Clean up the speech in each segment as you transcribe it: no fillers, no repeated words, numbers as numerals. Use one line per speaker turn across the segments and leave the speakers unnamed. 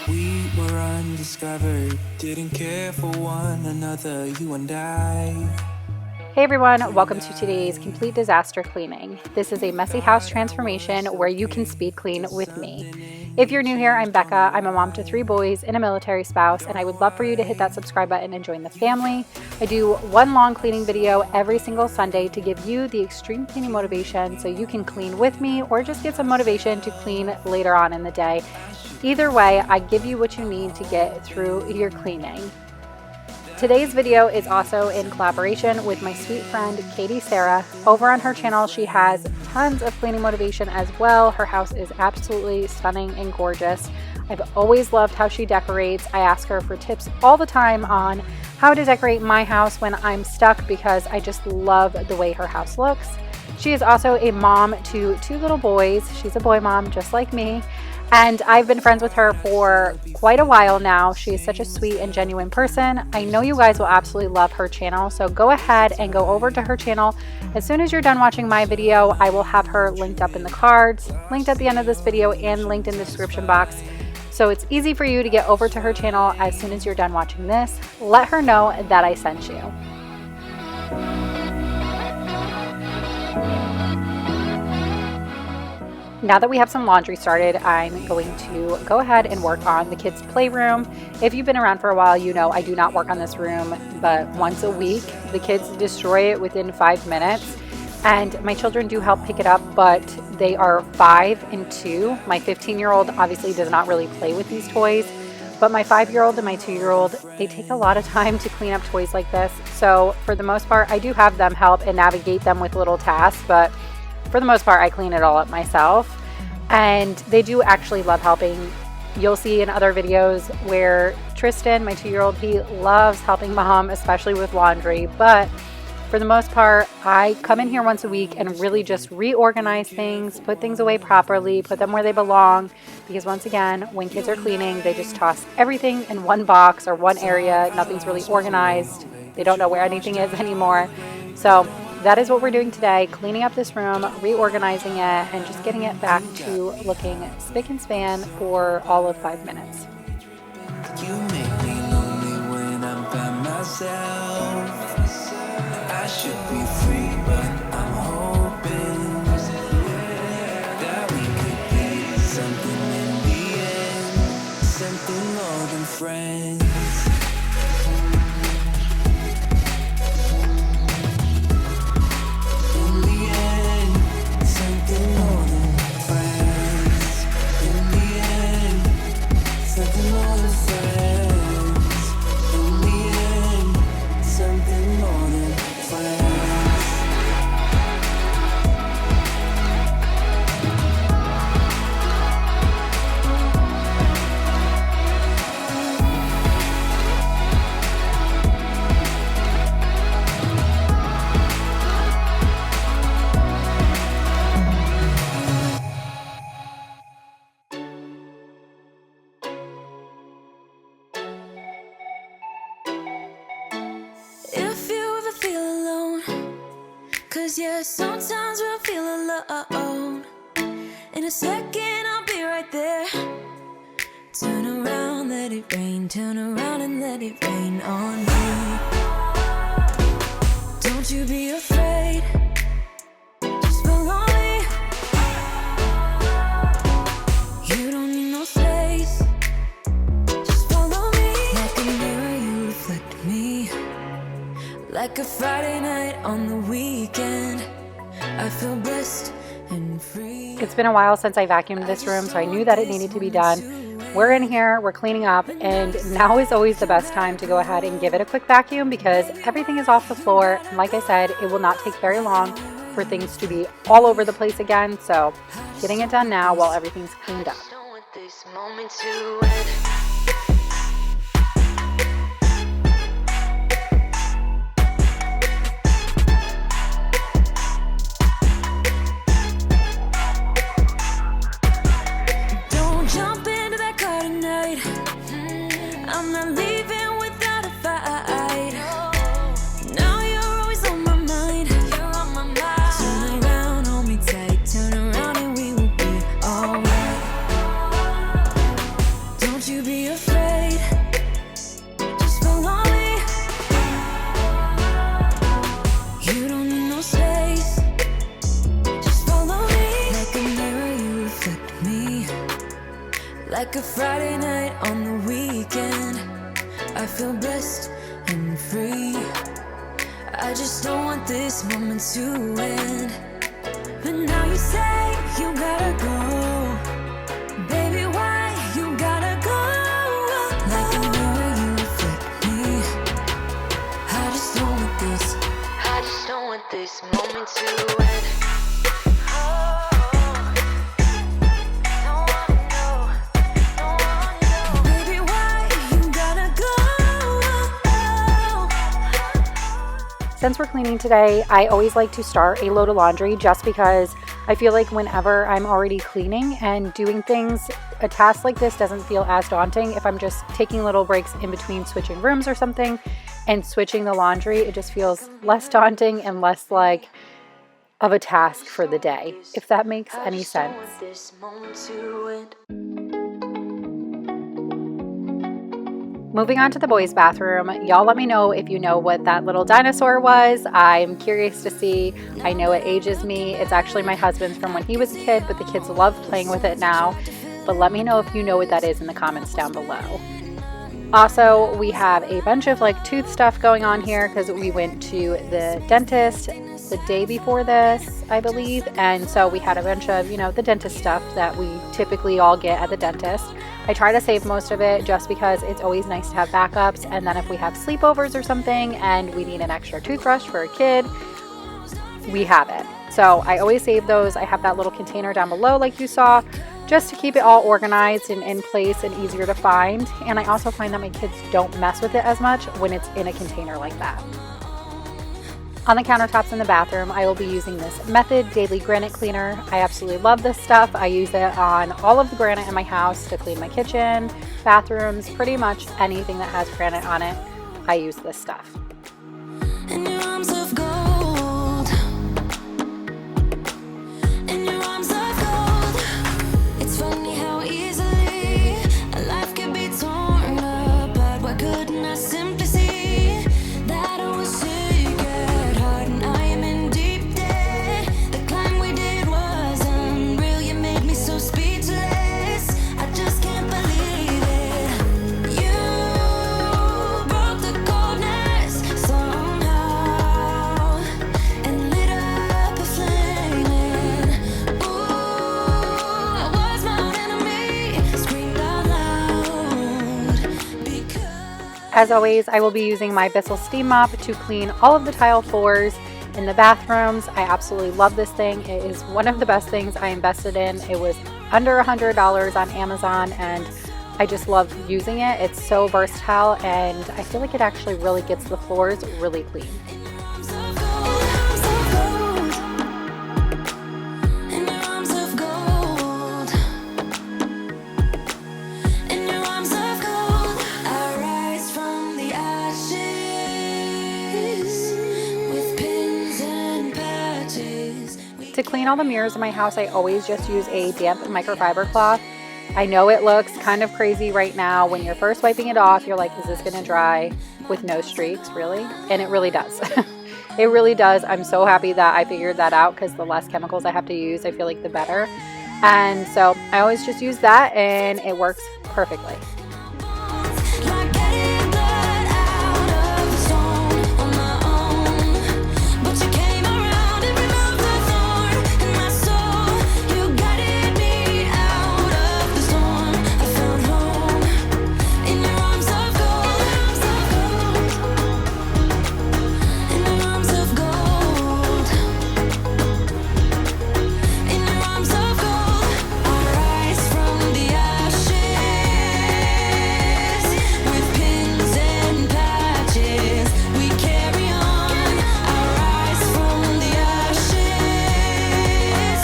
We were undiscovered, didn't care for one another, you and I.
Hey everyone, welcome to today's Complete Disaster Cleaning. This is a messy house transformation where you can speed clean with me. If you're new here, I'm Becca. I'm a mom to 3 boys and a military spouse, and I would love for you to hit that subscribe button and join the family. I do one long cleaning video every single Sunday to give you the extreme cleaning motivation so you can clean with me or just get some motivation to clean later on in the day. Either way, I give you what you need to get through your cleaning. Today's video is also in collaboration with my sweet friend Katie Sarah. Over on her channel, she has tons of cleaning motivation as well. Her house is absolutely stunning and gorgeous. I've always loved how she decorates. I ask her for tips all the time on how to decorate my house when I'm stuck because I just love the way her house looks. She is also a mom to 2 little boys. She's a boy mom just like me. And I've been friends with her for quite a while now. She is such a sweet and genuine person. I know you guys will absolutely love her channel, so go ahead and go over to her channel. As soon as you're done watching my video, I will have her linked up in the cards, linked at the end of this video, and linked in the description box. So it's easy for you to get over to her channel as soon as you're done watching this. Let her know that I sent you. Now that we have some laundry started, I'm going to go ahead and work on the kids' playroom. If you've been around for a while, you know I do not work on this room but once a week. The kids destroy it within 5 minutes, and my children do help pick it up, but they are 5 and 2. My 15-year-old obviously does not really play with these toys, but my 5-year-old and my 2-year-old, they take a lot of time to clean up toys like this. So for the most part, I do have them help and navigate them with little tasks, but for the most part, I clean it all up myself, and they do actually love helping. You'll see in other videos where Tristan, my 2-year-old, he loves helping mom, especially with laundry, but for the most part, I come in here once a week and really just reorganize things, put things away properly, put them where they belong, because once again, when kids are cleaning, they just toss everything in one box or one area. Nothing's really organized. They don't know where anything is anymore. So that is what we're doing today, cleaning up this room, reorganizing it, and just getting it back to looking spick and span for all of 5 minutes.
You make me lonely when I'm by myself. I should be free, but I'm hoping that we could be something in the end, something more than friends.
Yeah, sometimes we'll feel alone. In a second, I'll be right there. Turn around, let it rain. Turn around and let it rain on me. Don't you be afraid. Just follow me. You don't need no space. Just follow me. Like a mirror, you reflect me. Like a Friday night on the weekend, I feel blessed and free.
It's been a while since I vacuumed this room, so I knew that it needed to be done. We're in here, we're cleaning up, and now is always the best time to go ahead and give it a quick vacuum because everything is off the floor. And like I said, it will not take very long for things to be all over the place again. So getting it done now while everything's cleaned up.
Don't want this moment to end. I'm not leaving without a fight. Now you're always on my mind. You're on my mind. Turn around, hold me tight. Turn around and we will be alright. Don't you like a Friday night on the weekend. I feel blessed and free. I just don't want this moment to end. But now you say you gotta go. Baby, why you gotta go? Like a mirror you reflect me. I just don't want this. I just don't want this moment to end. Baby, why you gotta go?
Since we're cleaning today, I always like to start a load of laundry just because I feel like whenever I'm already cleaning and doing things, a task like this doesn't feel as daunting. If I'm just taking little breaks in between switching rooms or something and switching the laundry, it just feels less daunting and less like of a task for the day, if that makes any sense. Moving on to the boys' bathroom, y'all let me know if you know what that little dinosaur was. I'm curious to see. I know it ages me. It's actually my husband's from when he was a kid, but the kids love playing with it now. But let me know if you know what that is in the comments down below. Also, we have a bunch of like tooth stuff going on here because we went to the dentist the day before this, I believe. And so we had a bunch of, the dentist stuff that we typically all get at the dentist. I try to save most of it just because it's always nice to have backups. And then if we have sleepovers or something and we need an extra toothbrush for a kid, we have it. So I always save those. I have that little container down below like you saw, just to keep it all organized and in place and easier to find. And I also find that my kids don't mess with it as much when it's in a container like that. On the countertops in the bathroom, I will be using this Method Daily Granite Cleaner. I absolutely love this stuff. I use it on all of the granite in my house to clean my kitchen, bathrooms, pretty much anything that has granite on it. I use this stuff.
In your arms of gold. In your arms of gold. It's funny how easily a life can be torn apart. Why couldn't I simply see that I was sick at heart and I am in deep debt? The climb we did was unreal. You made me so speechless. I just can't believe it. You broke the coldness somehow and lit up a flame. Ooh, I was my own enemy. Screamed out loud because
As always, I will be using my Bissell Steam Mop to clean all of the tile floors in the bathrooms. I absolutely love this thing. It is one of the best things I invested in. It was under $100 on Amazon and I just love using it. It's so versatile and I feel like it actually really gets the floors really clean.
arms of gold. In your arms of gold. In your arms of gold. I rise from the ashes with pins and patches.
To clean all the mirrors in my house, I always just use a damp microfiber cloth. I know it looks kind of crazy right now. When you're first wiping it off, you're like, is this going to dry with no streaks, really? And it really does. It really does. I'm so happy that I figured that out because the less chemicals I have to use, I feel like the better. And so I always just use that and it works perfectly.
Like getting blood out of the stone on my own. But you came around and removed the thorn in my soul. You guided me out of the storm. I found home in your arms of gold. In your arms of gold. In your arms of gold. I rise from the ashes with pins and patches. We carry on. I rise from the ashes.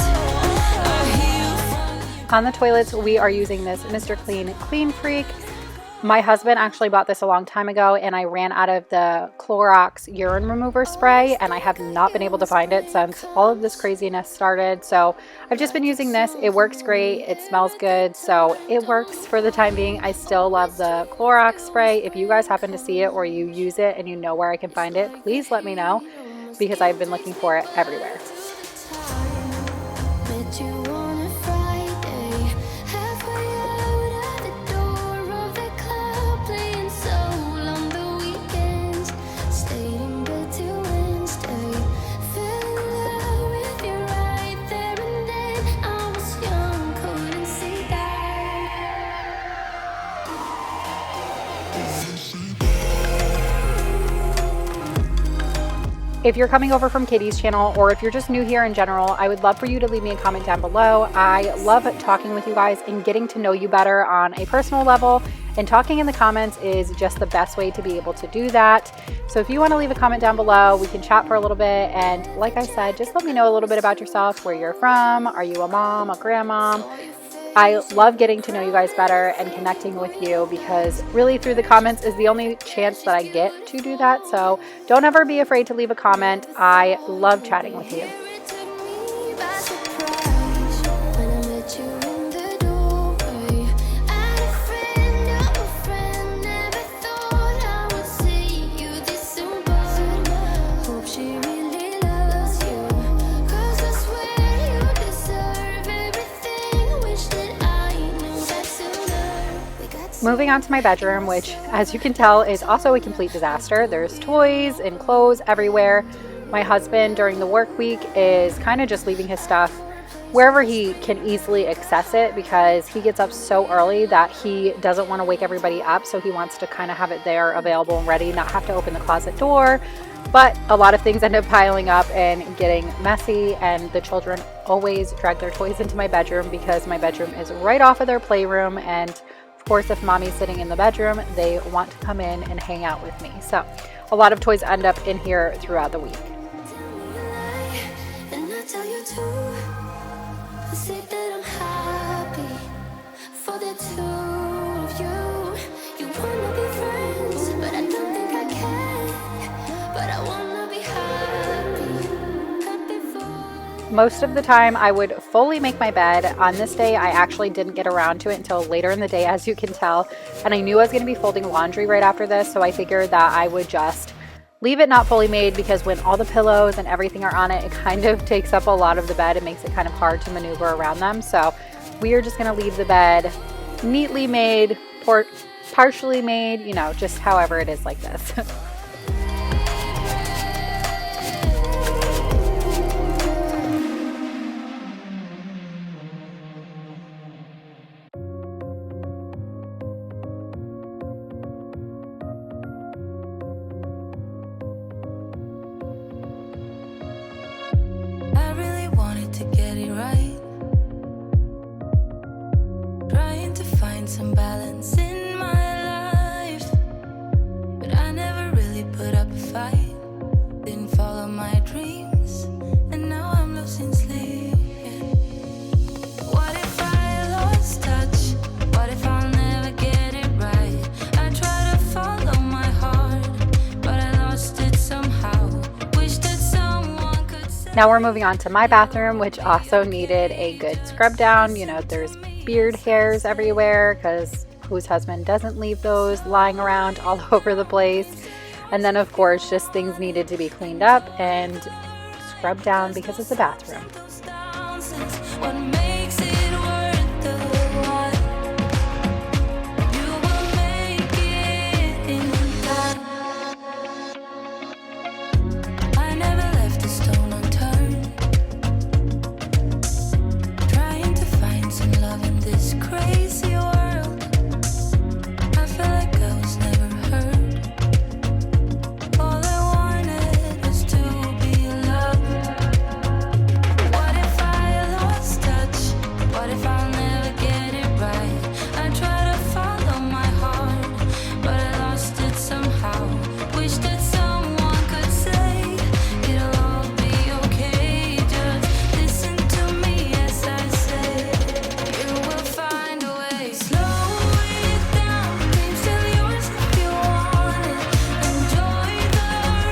I heal from
On the toilets, we are using this Mr. Clean Freak. My husband actually bought this a long time ago and I ran out of the Clorox urine remover spray and I have not been able to find it since all of this craziness started. So I've just been using this. It works great. It smells good. So it works for the time being. I still love the Clorox spray. If you guys happen to see it or you use it and you know where I can find it, please let me know because I've been looking for it everywhere.
Met you on a Friday, halfway out
If you're coming over from Katie's channel, or if you're just new here in general, I would love for you to leave me a comment down below. I love talking with you guys and getting to know you better on a personal level, and talking in the comments is just the best way to be able to do that. So if you want to leave a comment down below, we can chat for a little bit, and like I said, just let me know a little bit about yourself, where you're from. Are you a mom, a grandmom? I love getting to know you guys better and connecting with you, because really through the comments is the only chance that I get to do that. So don't ever be afraid to leave a comment. I love chatting with you. Moving on to my bedroom, which as you can tell is also a complete disaster. There's toys and clothes everywhere. My husband during the work week is kind of just leaving his stuff wherever he can easily access it, because he gets up so early that he doesn't want to wake everybody up. So he wants to kind of have it there available and ready, not have to open the closet door. But a lot of things end up piling up and getting messy, and the children always drag their toys into my bedroom because my bedroom is right off of their playroom. And of course, if mommy's sitting in the bedroom, they want to come in and hang out with me. So a lot of toys end up in here throughout the week. Most of the time I would fully make my bed. On this day, I actually didn't get around to it until later in the day, as you can tell. And I knew I was going to be folding laundry right after this, so I figured that I would just leave it not fully made, because when all the pillows and everything are on it, it kind of takes up a lot of the bed. It makes it kind of hard to maneuver around them. So we are just going to leave the bed neatly made, partially made, you know, just however it is like this.
Some balance in my life, but I never really put up a fight. Didn't follow my dreams, and now I'm losing sleep. What if I lost touch? What if I'll never get it right? I try to follow my heart, but I lost it somehow. Wish that someone could say.
Now we're moving on to my bathroom, which also needed a good scrub down. You know, there's beard hairs everywhere, because whose husband doesn't leave those lying around all over the place? And then of course just things needed to be cleaned up and scrubbed down because it's a bathroom.
What makes it worth the while? You will make it in time. I never left a stone unturned, trying to find some love in this crazy world. I felt like I was never heard. All I wanted was to be loved. What if I lost touch? What if I'll never get it right? I try to follow my heart, but I lost it somehow. Wish that someone could say it'll all be okay. Just listen to me as I say. You will find a way. Slow it down. Dreams still yours if you want it. Enjoy the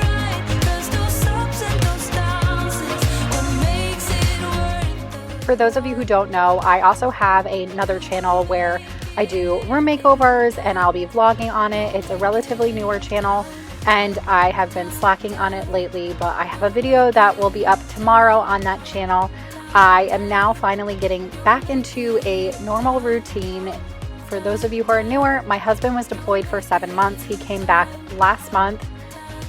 ride, 'cause those ups and those downs is what makes it worth it.
For those of you who don't know, I also have another channel where I do room makeovers, and I'll be vlogging on it. It's a relatively newer channel, and I have been slacking on it lately, but I have a video that will be up tomorrow on that channel. I am now finally getting back into a normal routine. For those of you who are newer, my husband was deployed for 7 months. He came back last month.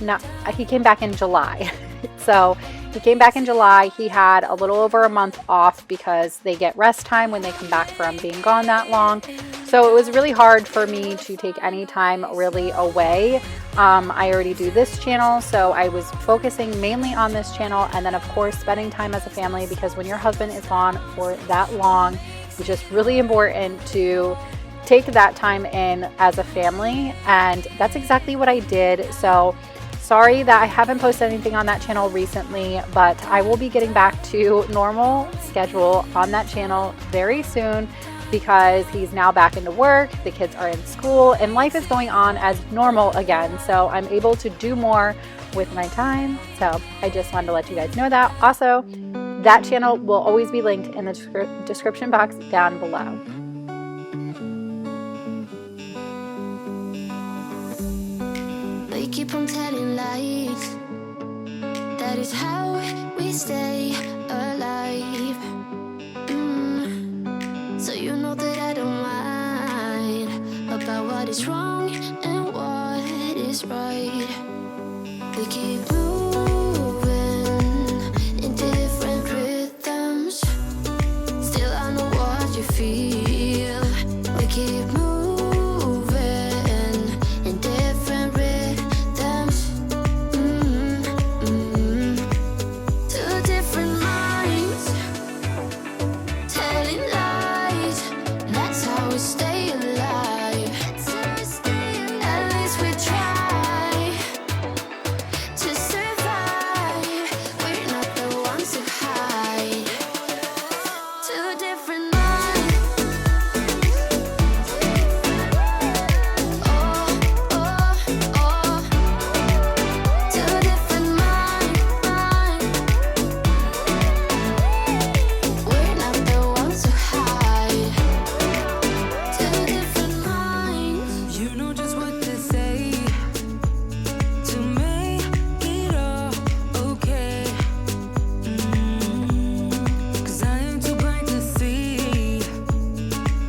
No, he came back in July. So he came back in July. He had a little over a month off because they get rest time when they come back from being gone that long. So it was really hard for me to take any time really away. I already do this channel, so I was focusing mainly on this channel, and then of course spending time as a family, because when your husband is gone for that long, it's just really important to take that time in as a family, and that's exactly what I did. So sorry that I haven't posted anything on that channel recently, but I will be getting back to normal schedule on that channel very soon, because he's now back into work, the kids are in school, and life is going on as normal again. So I'm able to do more with my time. So I just wanted to let you guys know that. Also, that channel will always be linked in the description box down below.
We keep on telling lies. That is how we stay alive. So you know that I don't mind about what is wrong and what is right. We keep moving in different rhythms. Still I know what you feel. We keep moving in different rhythms. Two different minds telling lies. That's how we stay alive. At least we try to survive. We're not the ones who hide. Two different minds. Oh, oh, oh. Two different minds. We're not the ones who hide. Two different minds.
You know just what to say to make it all okay. 'Cause I am too blind to see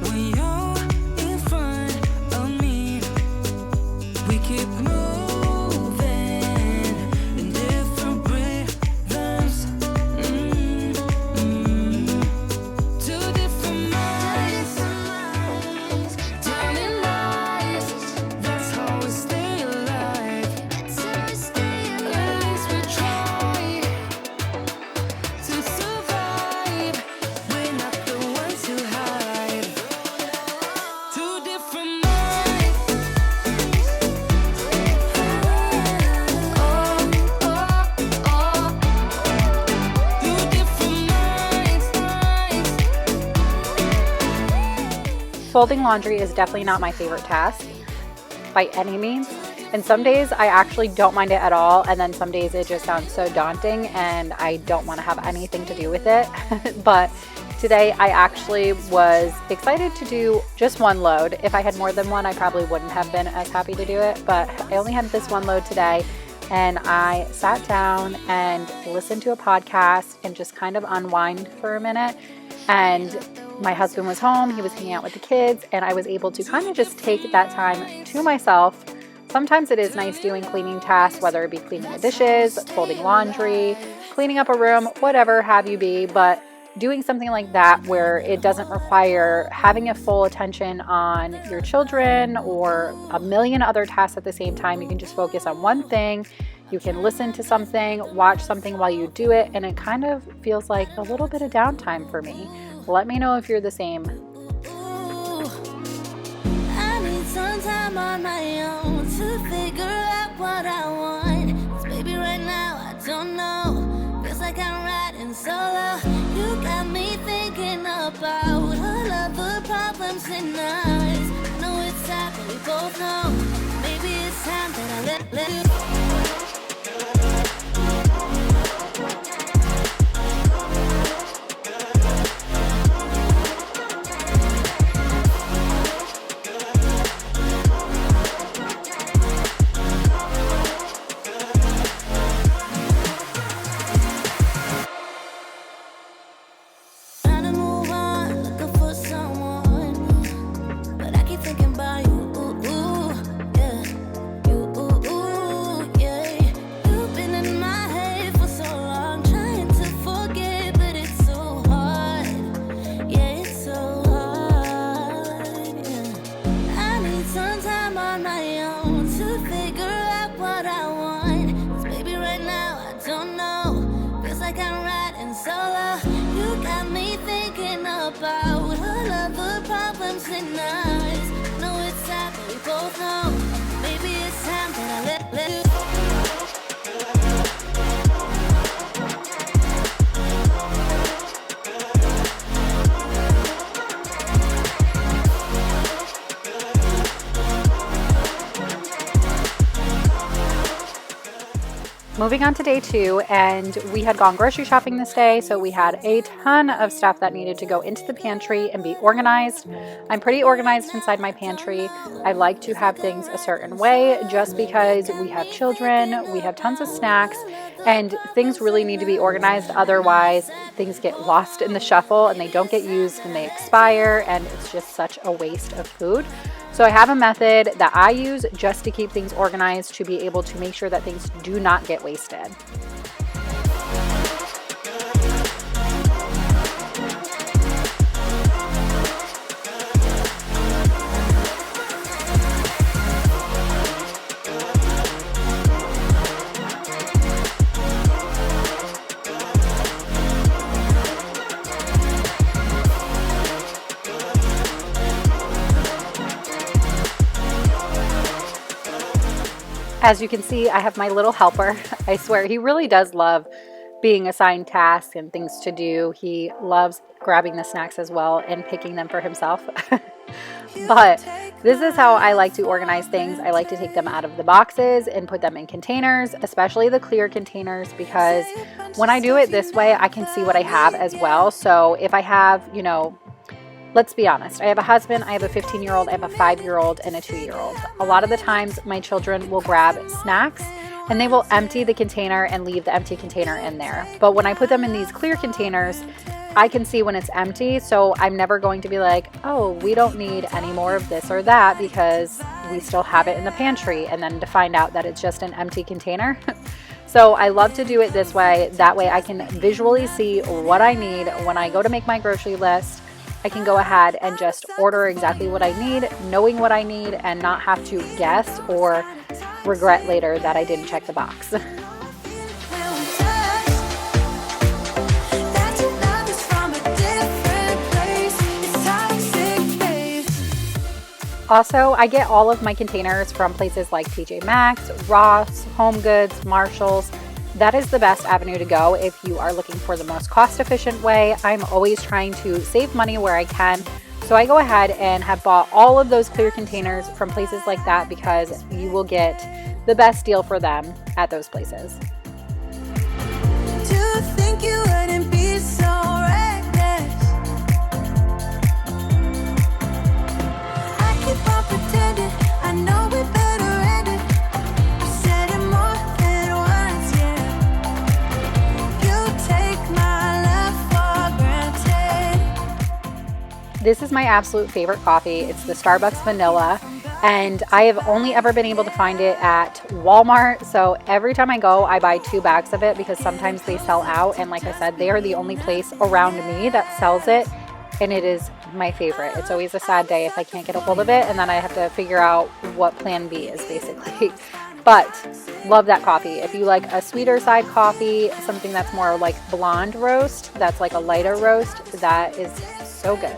when you're in front of me. We keep moving in different rhythms. Two different minds telling lies. That's how we stay alive. At least we try to survive. We're not the ones who hide. Two different minds. Oh, oh, oh. Two different minds.
Folding laundry is definitely not my favorite task by any means. And some days I actually don't mind it at all. And then some days it just sounds so daunting and I don't want to have anything to do with it. But today I actually was excited to do just one load. If I had more than one, I probably wouldn't have been as happy to do it. But I only had this one load today. And I sat down and listened to a podcast and just kind of unwind for a minute. And my husband was home, he was hanging out with the kids, and I was able to kind of just take that time to myself. Sometimes it is nice doing cleaning tasks, whether it be cleaning the dishes, folding laundry, cleaning up a room, whatever have you be, but doing something like that where it doesn't require having a full attention on your children or a million other tasks at the same time. You can just focus on one thing. You can listen to something, watch something while you do it, and it kind of feels like a little bit of downtime for me. Let me know if you're the same.
Ooh, I need some time on my own to figure out what I want. 'Cause baby, right now I don't know. Feels like I'm riding solo. You got me thinking about all of the problems in us. I know it's sad, but we both know. Maybe it's time that I let you. Trying to move on, looking for someone, but I keep thinking about you. Ooh, yeah. You, ooh, ooh, about all of the problems in us. No, it's sad that we both know. Maybe it's time that I let you.
Moving on to day 2, and we had gone grocery shopping this day, so we had a ton of stuff that needed to go into the pantry and be organized. I'm pretty organized inside my pantry. I like to have things a certain way just because we have children, we have tons of snacks, and things really need to be organized. Otherwise, things get lost in the shuffle and they don't get used and they expire, and it's just such a waste of food. So I have a method that I use just to keep things organized to be able to make sure that things do not get wasted. As you can see, I have my little helper. I swear, he really does love being assigned tasks and things to do. He loves grabbing the snacks as well and picking them for himself. But this is how I like to organize things. I like to take them out of the boxes and put them in containers, especially the clear containers, because when I do it this way, I can see what I have as well. So if I have, let's be honest, I have a husband, I have a 15-year-old, I have a 5-year-old, and a 2-year-old. A lot of the times my children will grab snacks and they will empty the container and leave the empty container in there. But when I put them in these clear containers, I can see when it's empty, so I'm never going to be like, oh, we don't need any more of this or that because we still have it in the pantry, and then to find out that it's just an empty container. So I love to do it this way. That way I can visually see what I need when I go to make my grocery list. I can go ahead and just order exactly what I need, knowing what I need, and not have to guess or regret later that I didn't check the box. Also, I get all of my containers from places like TJ Maxx, Ross, Home Goods, Marshalls. That is the best avenue to go if you are looking for the most cost-efficient way. I'm always trying to save money where I can. So I go ahead and have bought all of those clear containers from places like that because you will get the best deal for them at those places.
To think you wouldn't be so reckless. I keep on pretending I know we better end it. I said it more than once, yeah. You take my love for granted.
This is my absolute favorite coffee. It's the Starbucks Vanilla, and I have only ever been able to find it at Walmart. So every time I go, I buy 2 bags of it because sometimes they sell out. And like I said, they are the only place around me that sells it, and it is my favorite. It's always a sad day if I can't get a hold of it, and then I have to figure out what plan B is basically. But love that coffee. If you like a sweeter side coffee, something that's more like blonde roast, that's like a lighter roast, that is so good.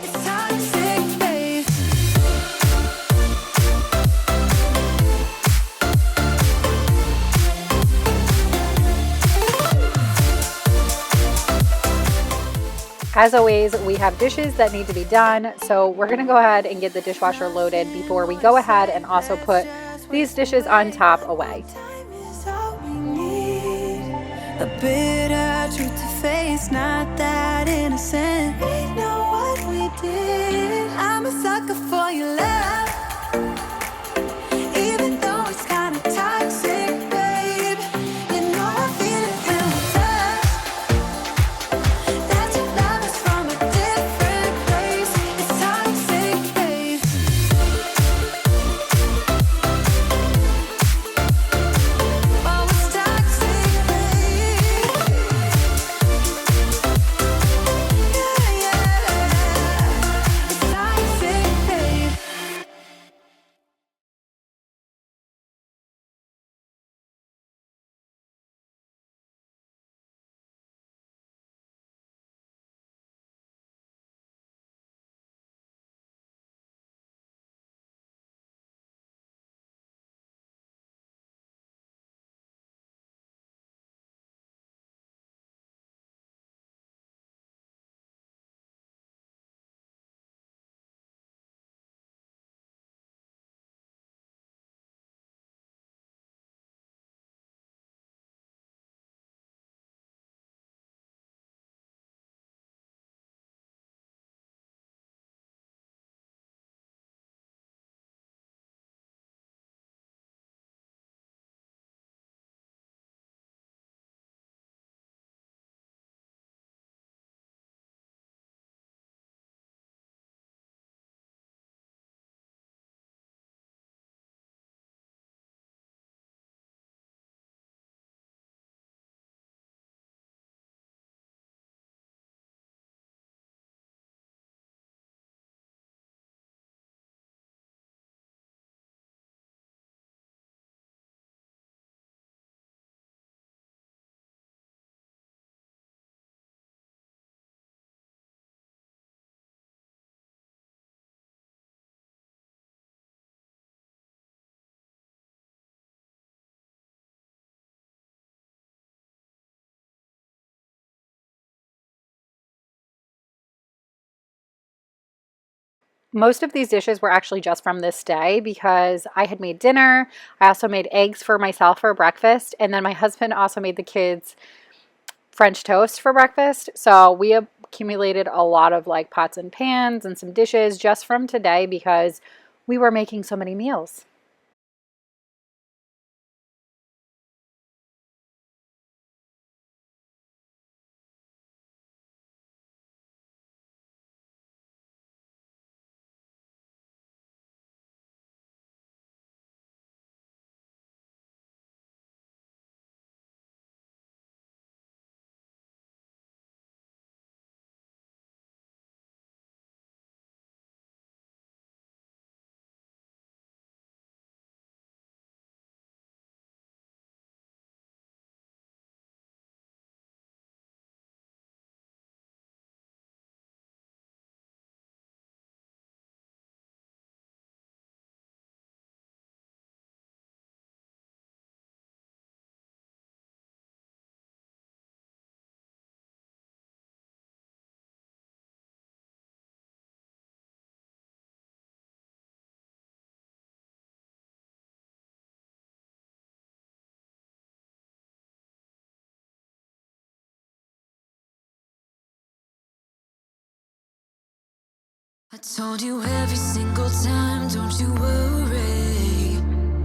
It's toxic, babe.
As always, we have dishes that need to be done, so we're going to go ahead and get the dishwasher loaded before we go ahead and also put these dishes on top away.
Time is all we need. A bitter truth to face, not that innocent. We know what we did. I'm a sucker for your love. Even though it's kinda toxic, babe. You know I feel it when we touch. That your love is from a different place. It's toxic, babe. Oh, it's toxic, babe. Yeah, yeah. It's toxic, babe.
Most of these dishes were actually just from this day because I had made dinner. I also made eggs for myself for breakfast. And then my husband also made the kids French toast for breakfast. So we accumulated a lot of like pots and pans and some dishes just from today because we were making so many meals.
I told you every single time, don't you worry.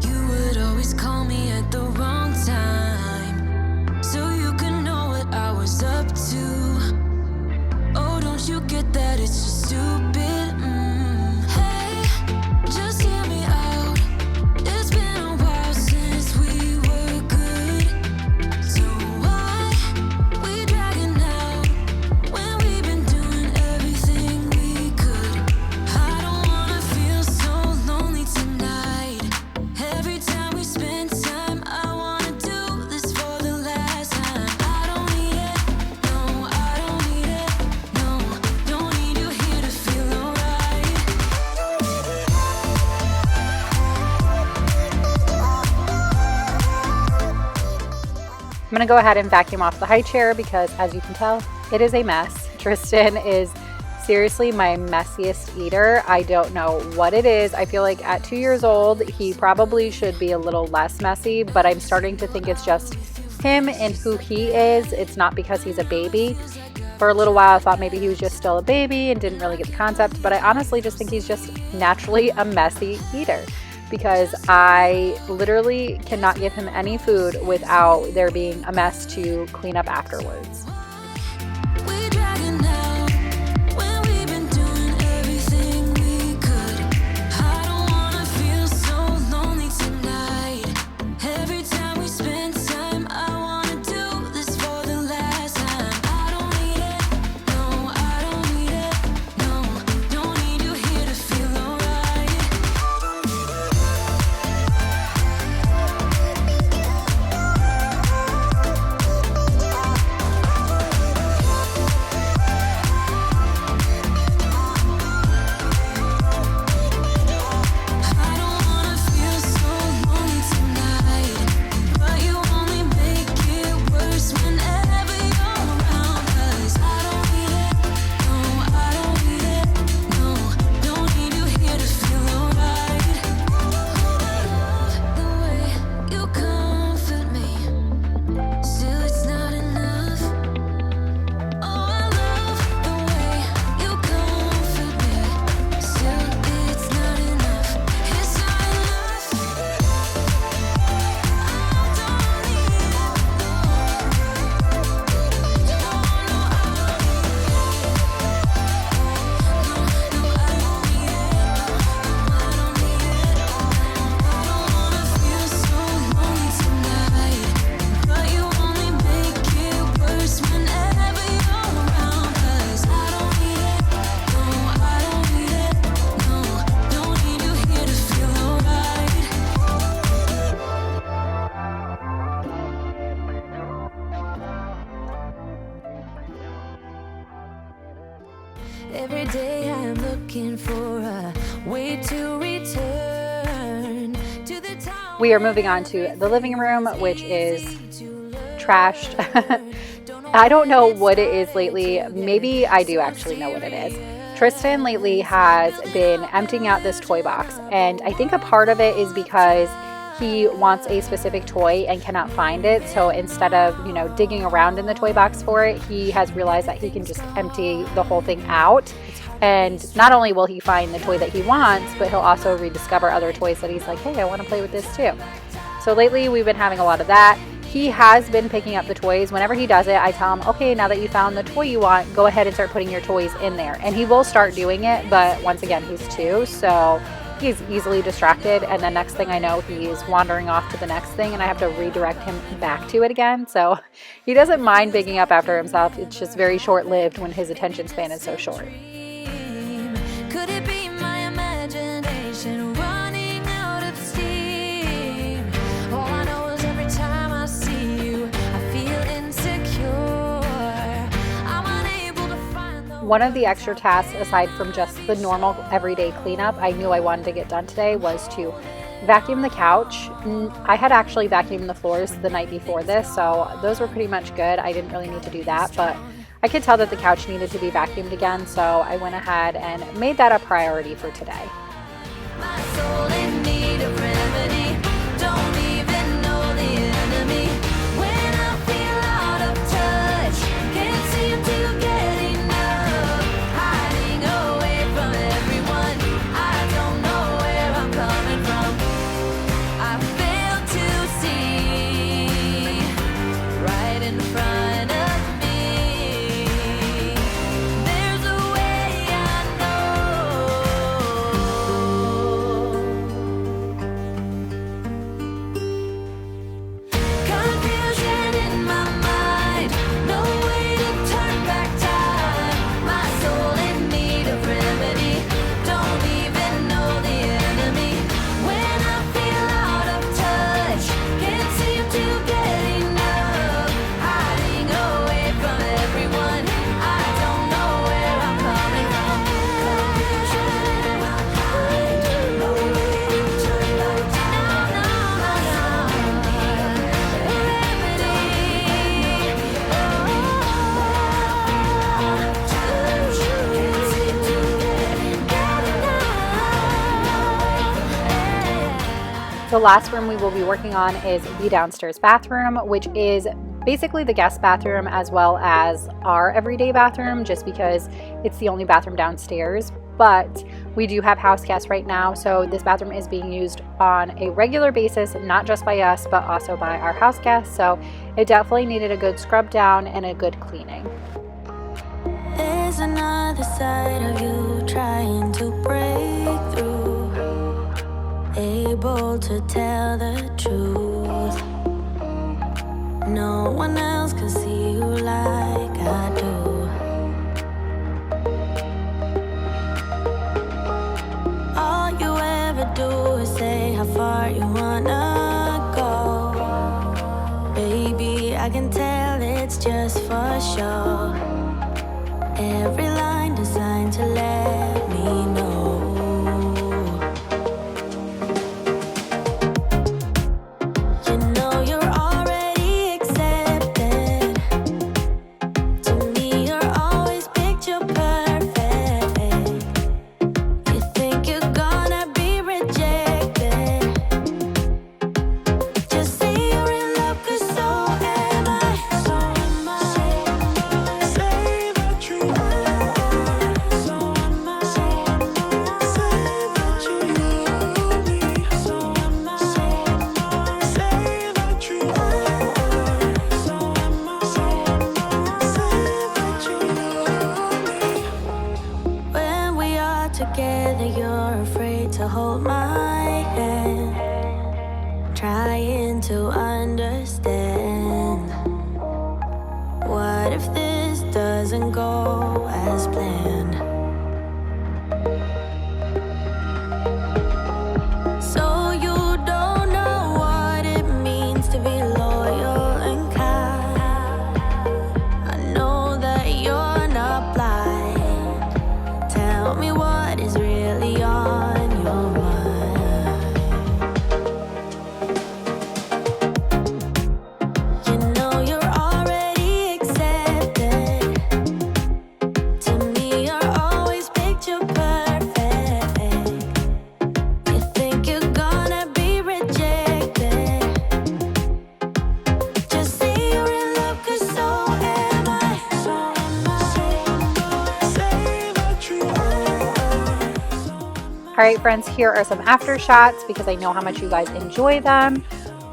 You would always call me at the wrong time, so you could know what I was up to. Oh, don't you get that it's just stupid? Hey, just hear me out. It's been a while since we were good, so why we dragging out when we've been doing everything we could? I don't wanna feel so lonely tonight. Every time we spend time, I wanna do this for the last time. I don't need it, no, I don't need it, no, don't need you here to feel alright.
I'm going to go ahead and vacuum off the high chair because, as you can tell, it is a mess. Tristan is seriously my messiest eater. I don't know what it is. I feel like at 2 years old, he probably should be a little less messy, but I'm starting to think it's just him and who he is. It's not because he's a baby. For a little while, I thought maybe he was just still a baby and didn't really get the concept, but I honestly just think he's just naturally a messy eater, because I literally cannot give him any food without there being a mess to clean up afterwards.
We dragging out when we've been doing everything we could. I don't wanna feel so lonely tonight. Every time we spend time, I wanna do this for the last time. I don't need it, no, I don't need it, no, don't need you here to feel alright. I don't wanna feel so lonely tonight, but you only make it worse whenever you're around. 'Cause I don't need it, no, I don't need it, no, don't need you here to feel alright. I love the way you comfort me, still it's not enough. Oh, I love the way you comfort me, still it's not enough. It's not enough. I don't need it, no, feel so lonely tonight, but you only make it worse whenever you're around. 'Cause I don't need it, no, I don't need it, no, don't need you here to feel alright. Every day I'm looking for a way to return to the town.
We are moving on to the living room, which is trashed. I don't know what it is lately. Maybe I do actually know what it is. Tristan lately has been emptying out this toy box, and I think a part of it is because he wants a specific toy and cannot find it. So instead of, digging around in the toy box for it, he has realized that he can just empty the whole thing out. And not only will he find the toy that he wants, but he'll also rediscover other toys that he's like, hey, I want to play with this too. So lately we've been having a lot of that. He has been picking up the toys. Whenever he does it, I tell him, okay, now that you found the toy you want, go ahead and start putting your toys in there. And he will start doing it, but once again, he's 2, so he's easily distracted. And then next thing I know, he's wandering off to the next thing, and I have to redirect him back to it again. So he doesn't mind picking up after himself. It's just very short-lived when his attention span is so short.
Could it be my imagination running out of steam? All I know is every time I see you, I feel insecure. I'm unable to find the
One of the extra tasks, aside from just the normal everyday cleanup, I knew I wanted to get done today was to vacuum the couch. I had actually vacuumed the floors the night before this, so those were pretty much good. I didn't really need to do that, but I could tell that the couch needed to be vacuumed again, so I went ahead and made that a priority for today.
my soul in need of remedy. Don't even know the enemy. When I feel out of touch, can't seem to get enough. Hiding away from everyone, I don't know where I'm coming from. I fail to see right in front of me. There's a way I know. Confusion in my mind, no way to turn back time. My soul in need of remedy, don't even know the enemy. When I feel out of touch, can't seem to get enough. Hiding away from everyone, I don't know where I'm coming from. Confusion in my mind, no way to turn back time. My soul in need of remedy. Can't seem to get enough.
The last room we will be working on is the downstairs bathroom, which is basically the guest bathroom as well as our everyday bathroom, just because it's the only bathroom downstairs. But we do have house guests right now, so this bathroom is being used on a regular basis, not just by us, but also by our house guests. So it definitely needed a good scrub down and a good cleaning.
There's another side of you trying to break through, able to tell the truth. No one else can see you like I do. All you ever do is say how far you wanna go. Baby, I can tell it's just for show. Every line designed to let me know. You know you're already accepted. To me, you're always picture perfect. You think you're gonna be rejected. Just say you're in love, 'cause so am I. So am I. Say that you are. So am I. Say that you love me. So am I. Say that you are. So am I. Say that you love me. When we are together, you're afraid to hold my hand, trying to understand. What if this doesn't go as planned? So you don't know what it means to be loyal and kind. I know that you're not blind. Tell me what is really on your mind. You know you're already accepted. To me, you're always big
right, friends, here are some after shots because I know how much you guys enjoy them.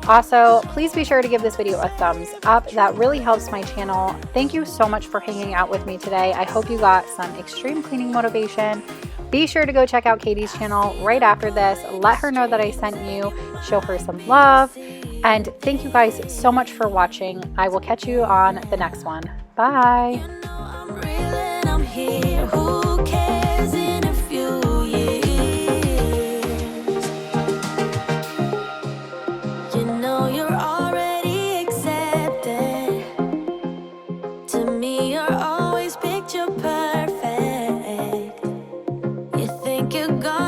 Also, please be sure to give this video a thumbs up. That really helps my channel. Thank you so much for hanging out with me today. I hope you got some extreme cleaning motivation. Be sure to go check out Katie's channel right after this. Let her know that I sent you. Show her some love. And thank you guys so much for watching. I will catch you on the next one. Bye.
Who cares in a few years? You know you're already accepted. To me, you're always picture perfect. You think you're gone.